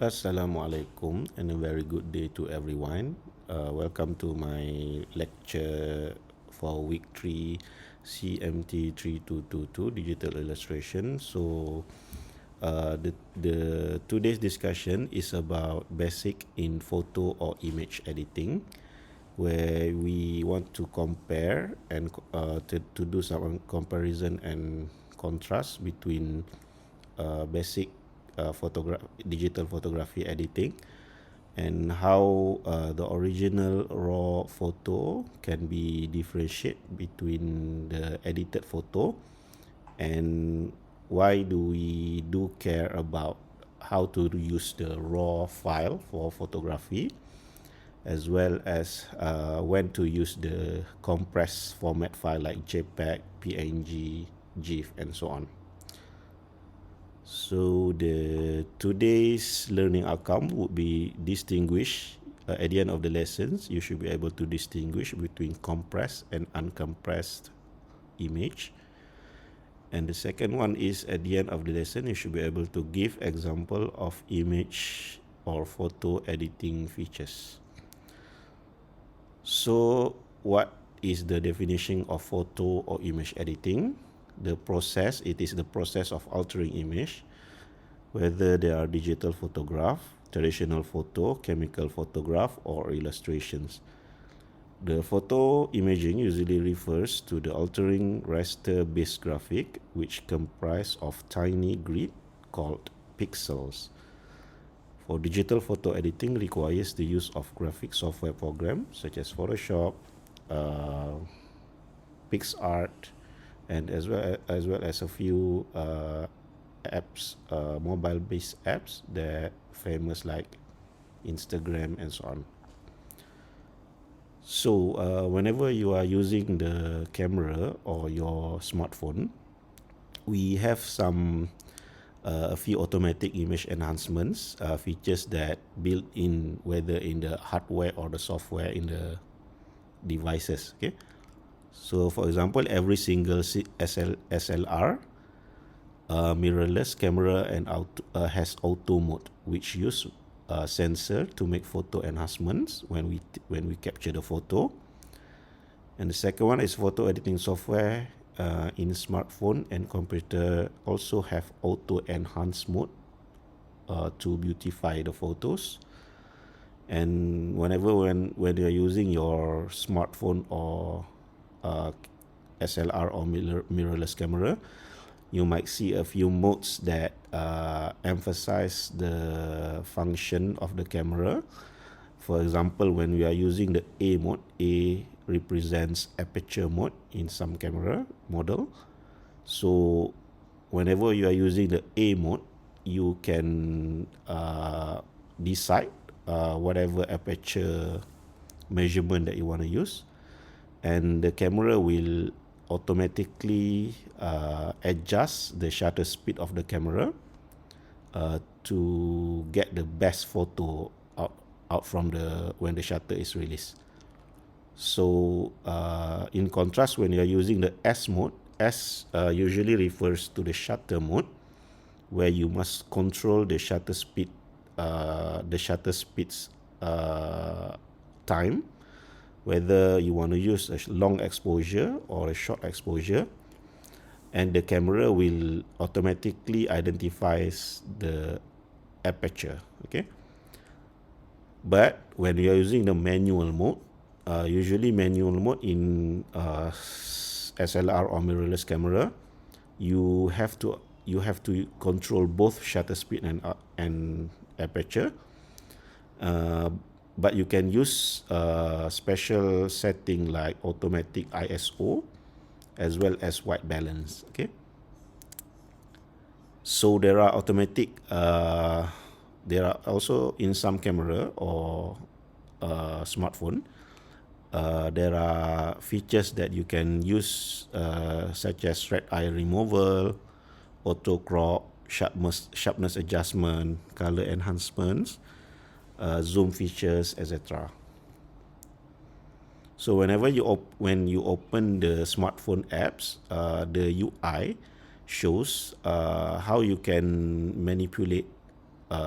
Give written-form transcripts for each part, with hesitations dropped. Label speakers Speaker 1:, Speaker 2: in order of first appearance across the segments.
Speaker 1: Assalamualaikum and a very good day to everyone. Welcome to my lecture for week 3 CMT3222 Digital Illustration. So the today's discussion is about basic in photo or image editing, where we want to compare and to do some comparison and contrast between basic digital photography editing and how the original raw photo can be differentiated between the edited photo, and why do we do care about how to use the raw file for photography, as well as when to use the compressed format file like JPEG, PNG, GIF, and so on. So the today's learning outcome would be distinguish at the end of the lessons. You should be able to distinguish between compressed and uncompressed image. And the second one is at the end of the lesson, you should be able to give example of image or photo editing features. So what is the definition of photo or image editing? The process, it is the process of altering image, whether they are digital photograph, traditional photo, chemical photograph, or illustrations. The photo imaging usually refers to the altering raster-based graphic, which comprise of tiny grid called pixels. For digital photo editing requires the use of graphic software programs such as Photoshop, PixArt, and as well as a few apps, mobile-based apps that famous like Instagram and so on. So whenever you are using the camera or your smartphone, we have some a few automatic image enhancements features that built in, whether in the hardware or the software in the devices. Okay, so for example, every single SLR mirrorless camera and has auto mode, which use sensor to make photo enhancements when we capture the photo. And the second one is photo editing software in smartphone and computer also have auto enhance mode to beautify the photos. And whenever when you're using your smartphone or SLR or mirrorless camera, you might see a few modes that emphasize the function of the camera. For example, when we are using the A mode, A represents aperture mode in some camera model. So whenever you are using the A mode, you can decide whatever aperture measurement that you want to use, and the camera will automatically adjust the shutter speed of the camera to get the best photo out from when the shutter is released. So in contrast, when you are using the S mode, S usually refers to the shutter mode, where you must control the shutter speed, time, whether you want to use a long exposure or a short exposure, and the camera will automatically identifies the aperture. Okay, but when you are using the manual mode, usually manual mode in SLR or mirrorless camera, you have to control both shutter speed and aperture, but you can use special setting like automatic ISO as well as white balance. Okay, so there are automatic there are also in some camera or smartphone, there are features that you can use such as red eye removal, auto crop, sharpness adjustment, color enhancements, zoom features, etc. So whenever when you open the smartphone apps, the UI shows how you can manipulate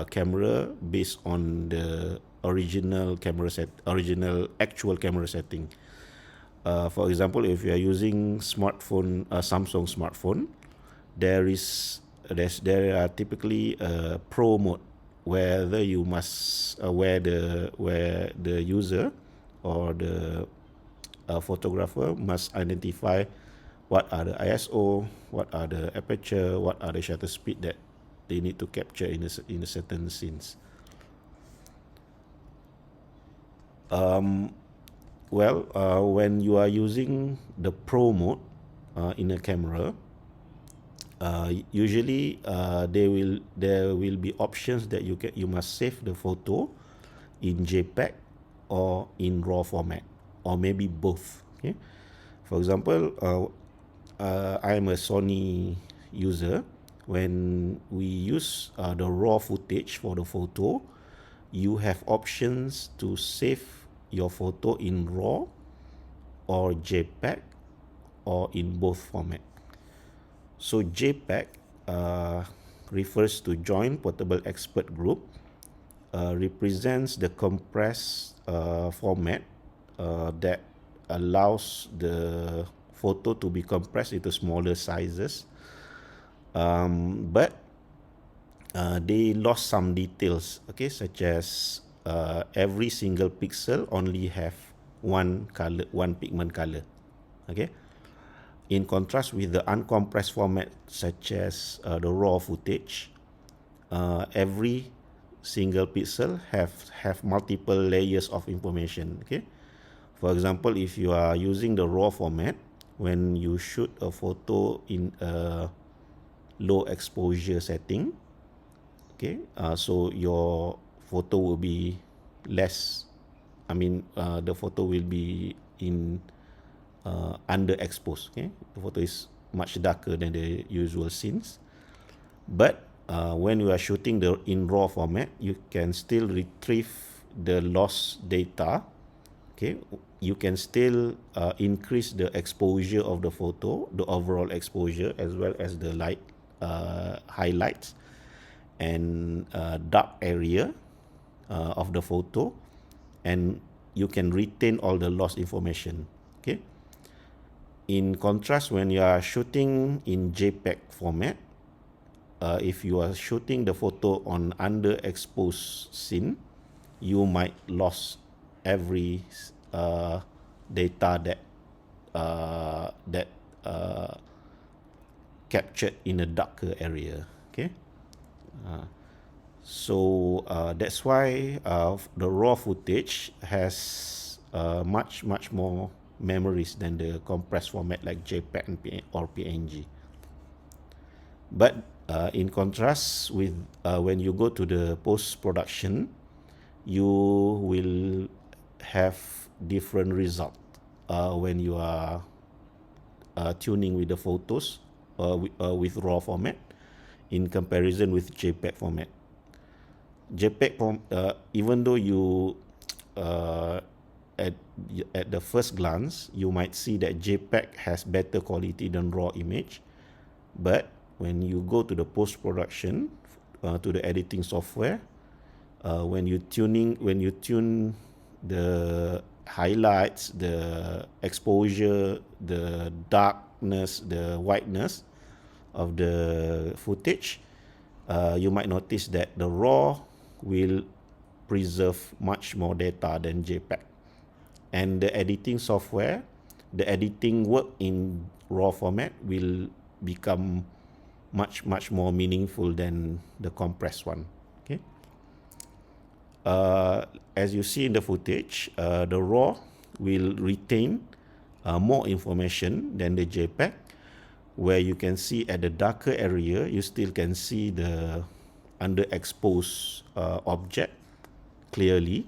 Speaker 1: camera based on the original actual camera setting. For example, if you are using Samsung smartphone, there are typically a pro mode whether you must where the user or the photographer must identify what are the ISO, what are the aperture, what are the shutter speed that they need to capture in a certain scenes. When you are using the pro mode in a camera, usually there will be options that you must save the photo in JPEG or in RAW format, or maybe both. Okay, for example, I am a Sony user. When we use the raw footage for the photo, you have options to save your photo in RAW or JPEG or in both format. So JPEG refers to Joint Portable Expert Group, represents the compressed format that allows the photo to be compressed into smaller sizes, but they lost some details, okay, such as every single pixel only have one pigment color. Okay, in contrast with the uncompressed format such as the raw footage, every single pixel have multiple layers of information. Okay, for example, if you are using the raw format, when you shoot a photo in a low exposure setting, okay, so your photo will be less, the photo will be in underexposed. Okay, the photo is much darker than the usual scenes. But when you are shooting in RAW format, you can still retrieve the lost data. Okay, you can still increase the exposure of the photo, the overall exposure, as well as the light highlights and dark area of the photo, and you can retain all the lost information. Okay. In contrast, when you are shooting in JPEG format, if you are shooting the photo on underexposed scene, you might lose every data that captured in a darker area. Okay, so that's why the raw footage has much more memories than the compressed format like JPEG or PNG. But in contrast with when you go to the post-production, you will have different result when you are tuning with the photos with RAW format in comparison with JPEG format. JPEG even though you at the first glance you might see that JPEG has better quality than RAW image, but when you go to the post-production to the editing software, when you tune the highlights, the exposure, the darkness, the whiteness of the footage, you might notice that the RAW will preserve much more data than JPEG. And the editing software, the editing work in RAW format will become much more meaningful than the compressed one. Okay. As you see in the footage, the RAW will retain more information than the JPEG, where you can see at the darker area, you still can see the underexposed object clearly.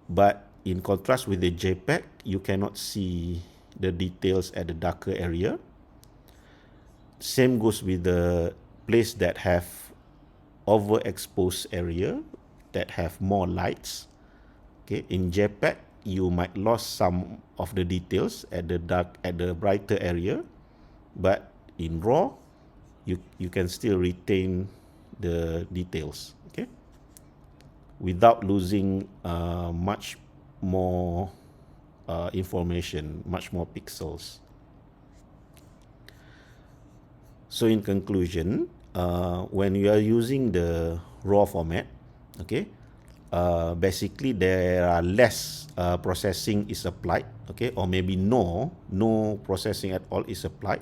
Speaker 1: But in contrast with the JPEG, you cannot see the details at the darker area. Same goes with the place that have overexposed area. that have more lights. Okay, in JPEG you might lose some of the details at the brighter area, but in RAW you can still retain the details, okay, without losing much more information, much more pixels. So in conclusion, when you are using the RAW format, okay, basically there are less processing is applied, okay, or maybe no processing at all is applied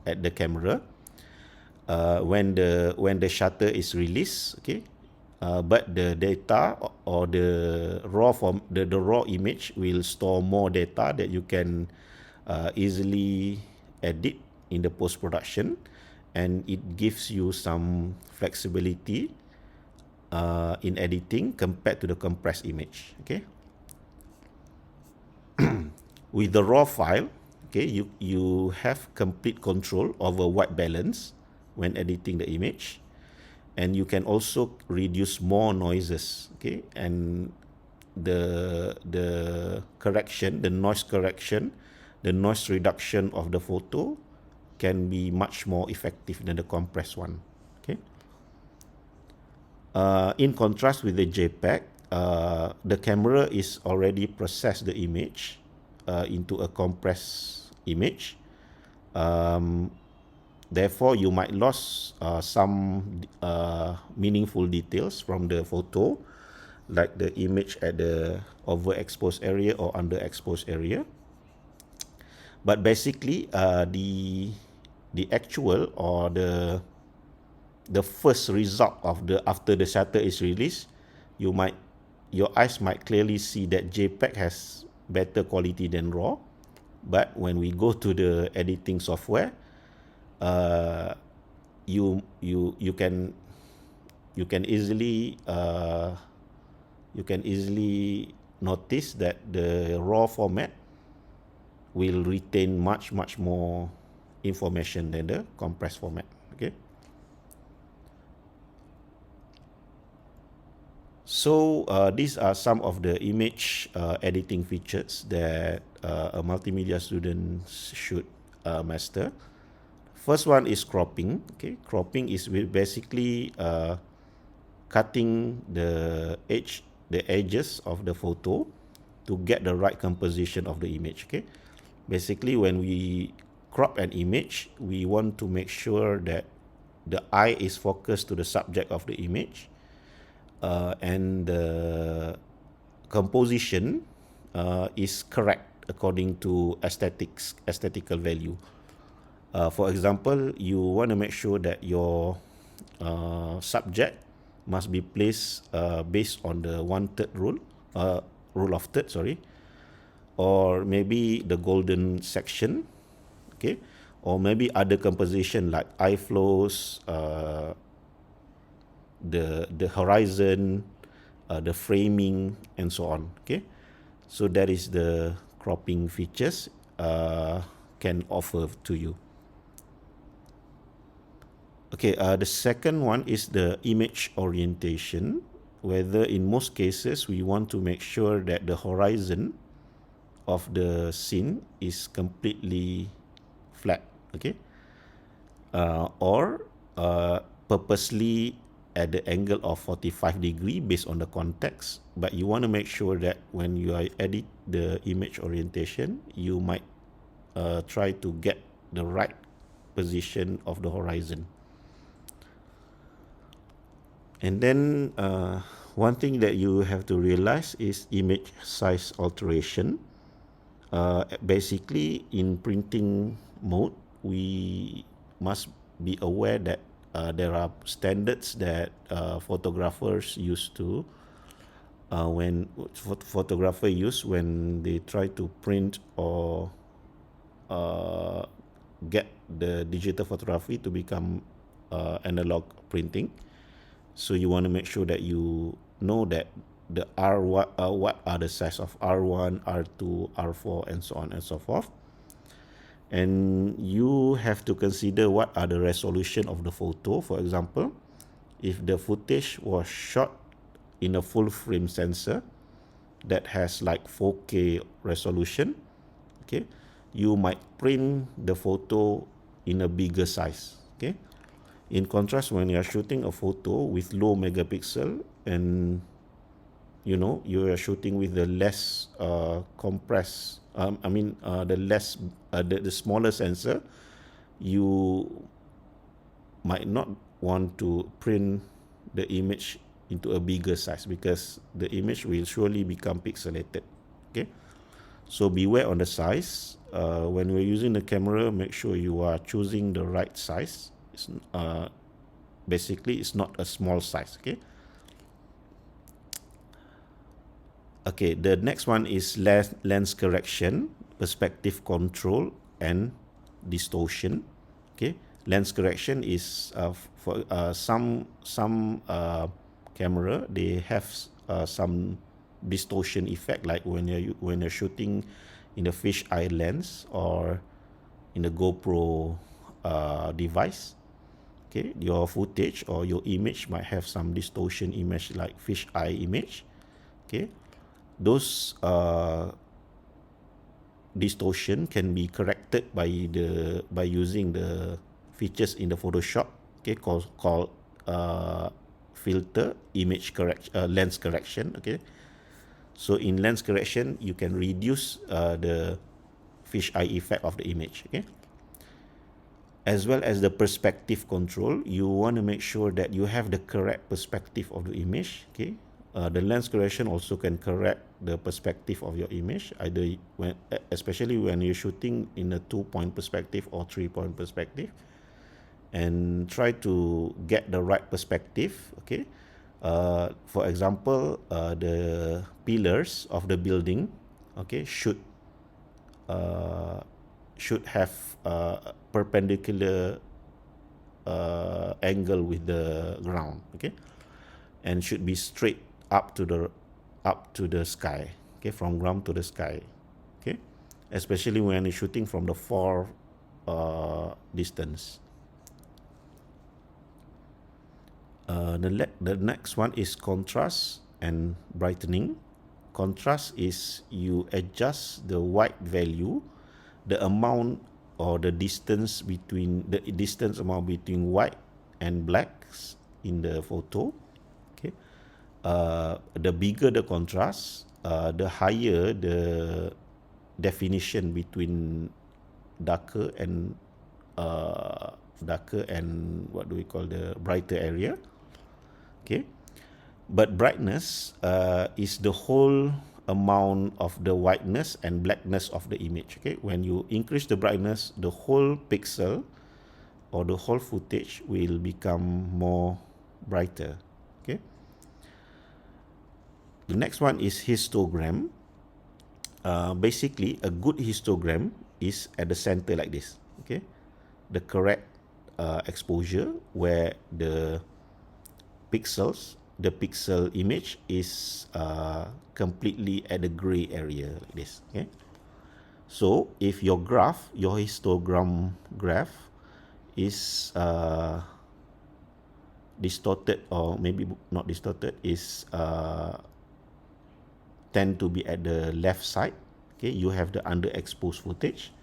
Speaker 1: at the camera when the shutter is released, okay, but the data or the raw image will store more data that you can easily edit in the post-production, and it gives you some flexibility in editing compared to the compressed image, okay. With the raw file, okay, you have complete control over white balance when editing the image, and you can also reduce more noises, okay, and the correction, the noise correction, the noise reduction of the photo can be much more effective than the compressed one, okay. In contrast with the JPEG, the camera is already processed the image into a compressed image. Therefore, you might lose some meaningful details from the photo, like the image at the overexposed area or underexposed area. But basically, the actual or the first result of after the shutter is released, your eyes might clearly see that JPEG has better quality than RAW. But when we go to the editing software, you can easily notice that the RAW format will retain much more information than the compressed format, okay. So these are some of the image editing features that a multimedia student should master. First one is cropping. Okay, cropping is basically cutting the edges of the photo to get the right composition of the image. Okay, basically when we crop an image, we want to make sure that the eye is focused to the subject of the image, and the composition is correct according to aesthetical value. For example, you want to make sure that your subject must be placed based on the 1/3 rule, rule of third, or maybe the golden section, okay, or maybe other composition like eye flows, the horizon, the framing, and so on. Okay, so that is the cropping features can offer to you. Okay, the second one is the image orientation, whether in most cases we want to make sure that the horizon of the scene is completely flat, okay, or purposely at the angle of 45 degree based on the context, but you want to make sure that when you edit the image orientation, you might try to get the right position of the horizon. And then one thing that you have to realize is image size alteration. Basically, in printing mode, we must be aware that there are standards that photographers used to when they try to print or get the digital photography to become analog printing. So you want to make sure that you know that the what are the size of R1, R2, R4, and so on and so forth. And you have to consider what are the resolution of the photo. For example, if the footage was shot in a full frame sensor that has like 4K resolution, okay, you might print the photo in a bigger size. Okay, in contrast, when you are shooting a photo with low megapixel and you are shooting with the less compressed, the smaller sensor, you might not want to print the image into a bigger size because the image will surely become pixelated. Okay, so beware on the size. When you're using the camera, make sure you are choosing the right size. Basically, it's not a small size. Okay, the next one is lens correction, perspective control, and distortion. Okay, lens correction is for some camera, they have some distortion effect, like when you're shooting in a fisheye lens or in the GoPro device. Okay, your footage or your image might have some distortion image like fisheye image. Okay, those distortion can be corrected by using the features in the Photoshop, okay, called filter image lens correction. Okay, so in lens correction you can reduce the fisheye effect of the image. Okay, as well as the perspective control, you want to make sure that you have the correct perspective of the image. Okay, the lens correction also can correct the perspective of your image, especially when you're shooting in a 2-point perspective or 3-point perspective, and try to get the right perspective. Okay, for example, the pillars of the building, okay, should have perpendicular angle with the ground. Okay, and should be straight up to the sky. Okay, from ground to the sky. Okay, especially when you're shooting from the far distance. The next one is contrast and brightening. Contrast is you adjust the white value, the amount or the distance amount between white and blacks in the photo. Okay, the bigger the contrast, the higher the definition between darker and what do we call the brighter area. Okay, but brightness is the whole amount of the whiteness and blackness of the image. Okay, when you increase the brightness, the whole pixel or the whole footage will become more brighter. Okay, the next one is histogram. Basically, a good histogram is at the center like this. Okay, the correct exposure where the pixel image is completely at the gray area like this. Okay, so if your histogram graph is distorted, or maybe not distorted, is tend to be at the left side. Okay, you have the underexposed footage.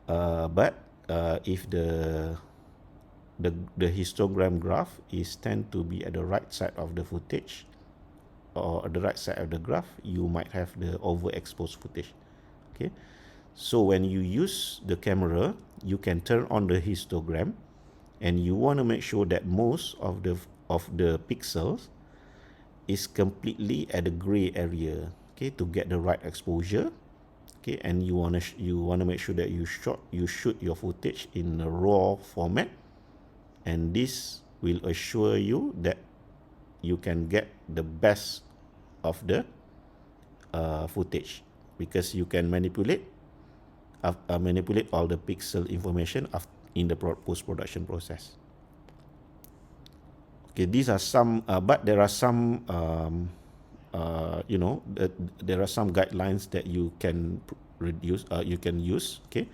Speaker 1: But if the histogram graph is tend to be at the right side of the footage or the right side of the graph, you might have the overexposed footage. Okay, so when you use the camera, you can turn on the histogram, and you want to make sure that most of the pixels is completely at the gray area. Okay, to get the right exposure. Okay, and you want to make sure that you shoot your footage in a raw format, and this will assure you that you can get the best of the footage, because you can manipulate all the pixel information in the post-production process. Okay, these are some, but there are some there are some guidelines that you can use. Okay,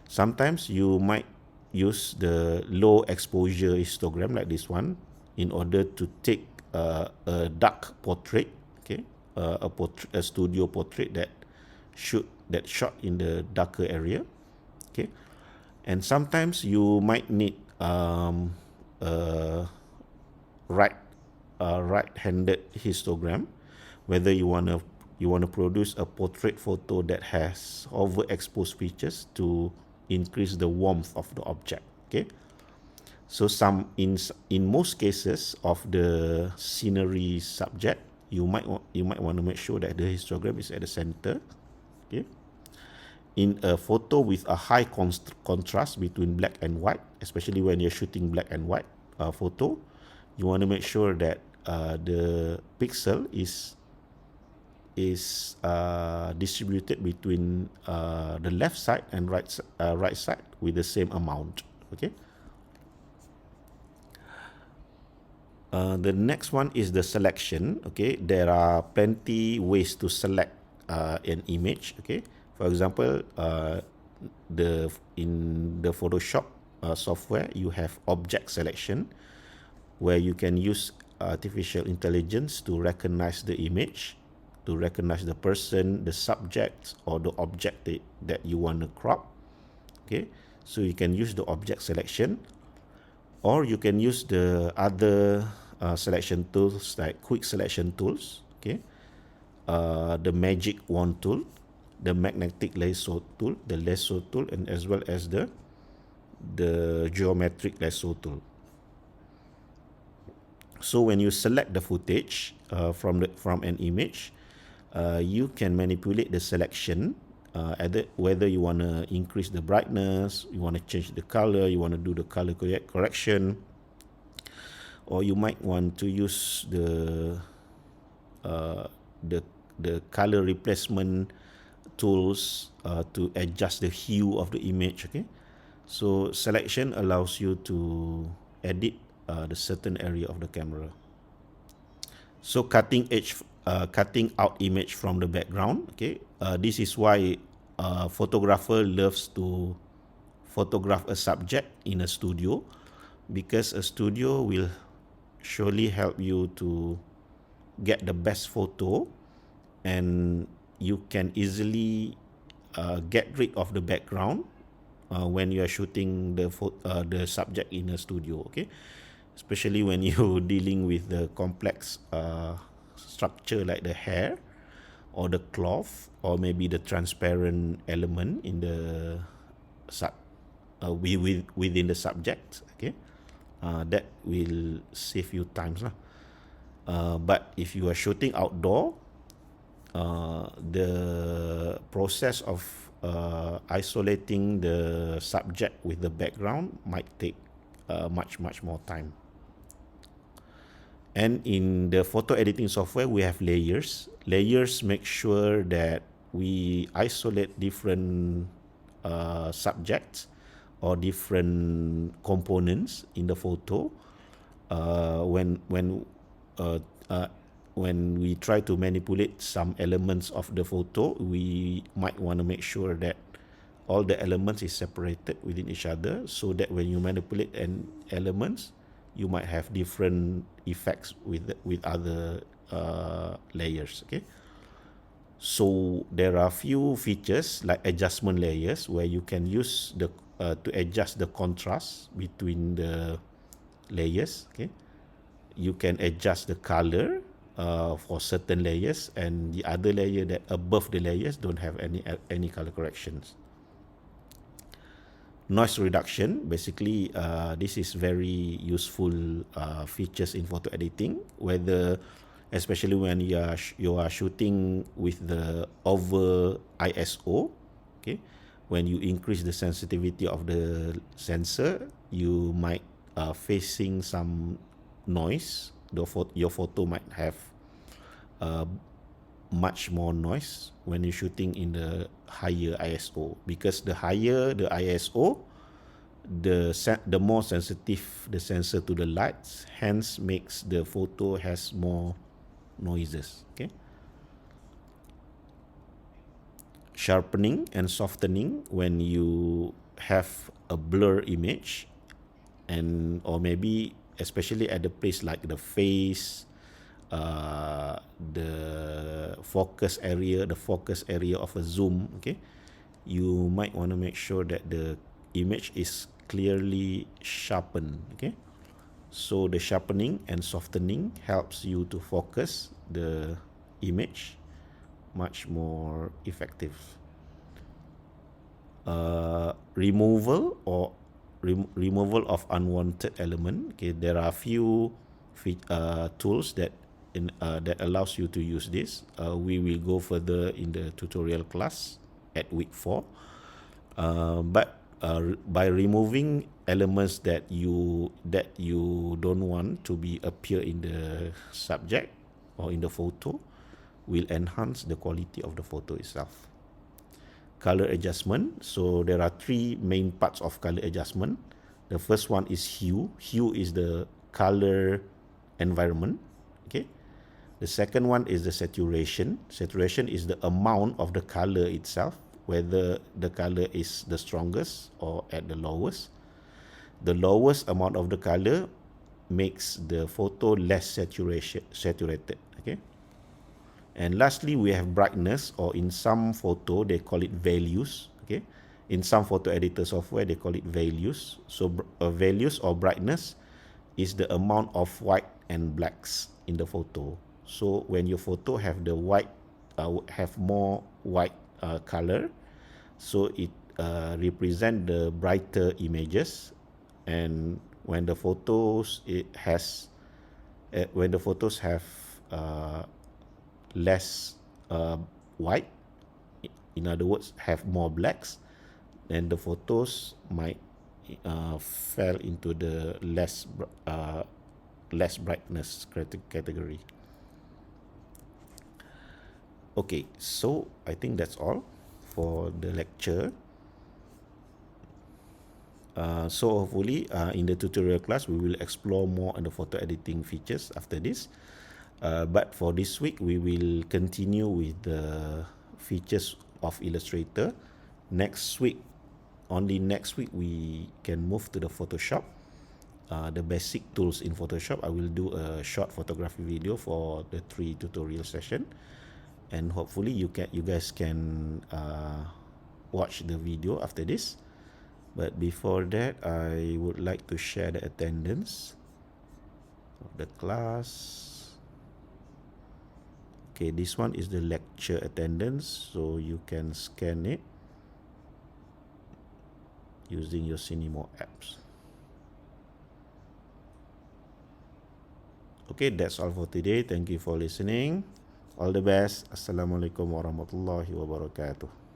Speaker 1: sometimes you might use the low exposure histogram like this one in order to take a dark portrait, okay, a studio portrait that shot in the darker area, okay, and sometimes you might need a right right-handed histogram, whether you wanna produce a portrait photo that has overexposed features to increase the warmth of the object. Okay, so in most cases of the scenery subject, you might want to make sure that the histogram is at the center. Okay, in a photo with a high contrast between black and white, especially when you're shooting black and white photo, you want to make sure that the pixel is distributed between the left side and right side with the same amount. Okay. The next one is the selection. Okay, there are plenty ways to select an image. Okay, for example, in the Photoshop software, you have object selection, where you can use artificial intelligence to recognize the image, to recognize the person, the subject, or the object that you want to crop. Okay, so you can use the object selection, or you can use the other selection tools like quick selection tools. Okay, the magic wand tool, the magnetic lasso tool, the lasso tool, and as well as the geometric lasso tool. So when you select the footage from an image, you can manipulate the selection, whether you want to increase the brightness, you want to change the color, you want to do the color correction, or you might want to use the color replacement tools to adjust the hue of the image. Okay, so selection allows you to edit the certain area of the camera. So cutting out image from the background. Okay, this is why a photographer loves to photograph a subject in a studio, because a studio will surely help you to get the best photo, and you can easily get rid of the background when you are shooting the subject in a studio. Okay, especially when you're dealing with the complex structure like the hair or the cloth, or maybe the transparent element in the within the subject. Okay, that will save you times lah. But if you are shooting outdoor, the process of isolating the subject with the background might take much more time. And in the photo editing software, we have layers. Layers make sure that we isolate different subjects or different components in the photo. When we try to manipulate some elements of the photo, we might want to make sure that all the elements is separated within each other, so that when you manipulate elements, you might have different effects with other layers. Okay, so there are few features like adjustment layers, where you can use to adjust the contrast between the layers. Okay, you can adjust the color for certain layers, and the other layer that above the layers don't have any color corrections. Noise reduction, basically this is very useful features in photo editing, especially when you are shooting with the over ISO. Okay, when you increase the sensitivity of the sensor, you might facing some noise. Your photo might have much more noise when you're shooting in the higher ISO, because the higher the ISO, the more sensitive the sensor to the lights, hence makes the photo has more noises. Okay, sharpening and softening, when you have a blur image, or maybe especially at the place like the face, the focus area of a zoom. Okay, you might want to make sure that the image is clearly sharpened. Okay, so the sharpening and softening helps you to focus the image much more effective. Removal of unwanted element. Okay, there are a few tools that that allows you to use this. We will go further in the tutorial class at week 4. But by removing elements that you don't want to be appear in the subject or in the photo, will enhance the quality of the photo itself. Color adjustment. So there are 3 main parts of color adjustment. The first one is hue. Hue is the color environment. Okay. The second one is the saturation. Saturation is the amount of the color itself, whether the color is the strongest or at the lowest. The lowest amount of the color makes the photo less saturated. Okay. And lastly, we have brightness, or in some photo they call it values. Okay, in some photo editor software they call it values. So values or brightness is the amount of white and blacks in the photo. So when your photo have the white have more white color, so it represent the brighter images. And when the photos have less white, in other words have more blacks, then the photos might fell into the less brightness category. Okay, so I think that's all for the lecture. So hopefully in the tutorial class we will explore more on the photo editing features after this. But for this week we will continue with the features of Illustrator. Only next week we can move to the Photoshop, the basic tools in Photoshop. I will do a short photography video for the 3 tutorial session, and hopefully you guys can watch the video after this. But before that, I would like to share the attendance of the class. Okay, this one is the lecture attendance, so you can scan it using your Cinemo apps. Okay, that's all for today. Thank you for listening. All the best. Assalamualaikum warahmatullahi wabarakatuh.